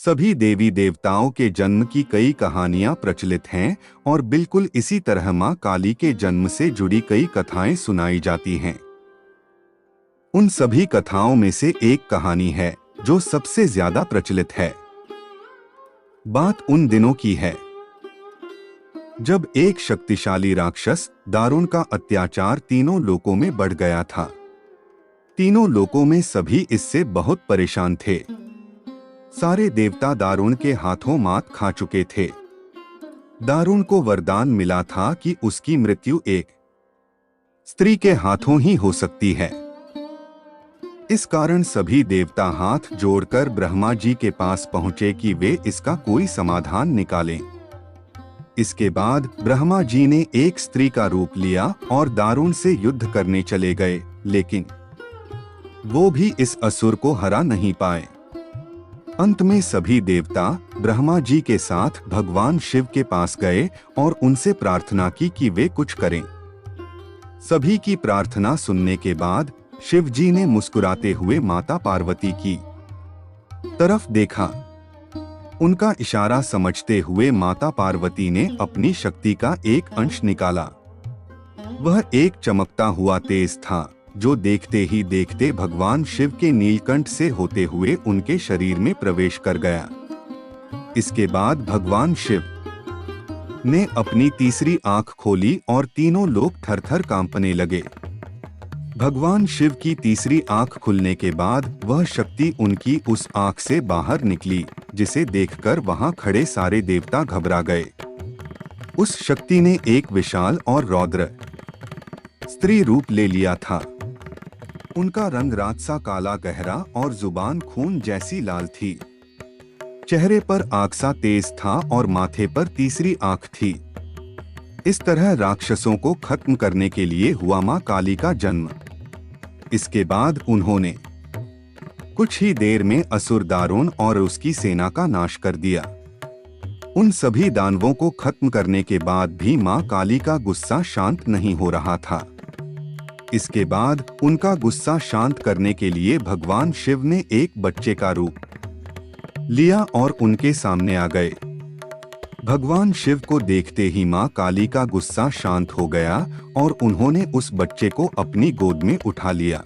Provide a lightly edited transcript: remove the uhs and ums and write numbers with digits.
सभी देवी देवताओं के जन्म की कई कहानियां प्रचलित हैं और बिल्कुल इसी तरह मां काली के जन्म से जुड़ी कई कथाएं सुनाई जाती हैं। उन सभी कथाओं में से एक कहानी है जो सबसे ज्यादा प्रचलित है। बात उन दिनों की है जब एक शक्तिशाली राक्षस दारुण का अत्याचार तीनों लोकों में बढ़ गया था। तीनों लोकों में सभी इससे बहुत परेशान थे। सारे देवता दारुण के हाथों मात खा चुके थे। दारुण को वरदान मिला था कि उसकी मृत्यु एक स्त्री के हाथों ही हो सकती है। इस कारण सभी देवता हाथ जोड़कर ब्रह्मा जी के पास पहुंचे कि वे इसका कोई समाधान निकालें। इसके बाद ब्रह्मा जी ने एक स्त्री का रूप लिया और दारुण से युद्ध करने चले गए, लेकिन वो भी इस असुर को हरा नहीं पाए। अंत में सभी देवता ब्रह्मा जी के साथ भगवान शिव के पास गए और उनसे प्रार्थना की कि वे कुछ करें। सभी की प्रार्थना सुनने के बाद शिव जी ने मुस्कुराते हुए माता पार्वती की तरफ देखा। उनका इशारा समझते हुए माता पार्वती ने अपनी शक्ति का एक अंश निकाला। वह एक चमकता हुआ तेज था जो देखते ही देखते भगवान शिव के नीलकंठ से होते हुए उनके शरीर में प्रवेश कर गया। इसके बाद भगवान शिव ने अपनी तीसरी आंख खोली और तीनों लोग थर-थर कांपने लगे। भगवान शिव की तीसरी आंख खुलने के बाद वह शक्ति उनकी उस आंख से बाहर निकली, जिसे देखकर वहां खड़े सारे देवता घबरा गए। उस शक्ति ने एक विशाल और रौद्र स्त्री रूप ले लिया था। उनका रंग रात सा काला गहरा और जुबान खून जैसी लाल थी। चेहरे पर आग सा तेज था और माथे पर तीसरी आंख थी। इस तरह राक्षसों को खत्म करने के लिए हुआ मां काली का जन्म। इसके बाद उन्होंने कुछ ही देर में असुर दारुण और उसकी सेना का नाश कर दिया। उन सभी दानवों को खत्म करने के बाद भी मां काली का गुस्सा शांत नहीं हो रहा था। इसके बाद उनका गुस्सा शांत करने के लिए भगवान शिव ने एक बच्चे का रूप लिया और उनके सामने आ गए। भगवान शिव को देखते ही मां काली का गुस्सा शांत हो गया और उन्होंने उस बच्चे को अपनी गोद में उठा लिया।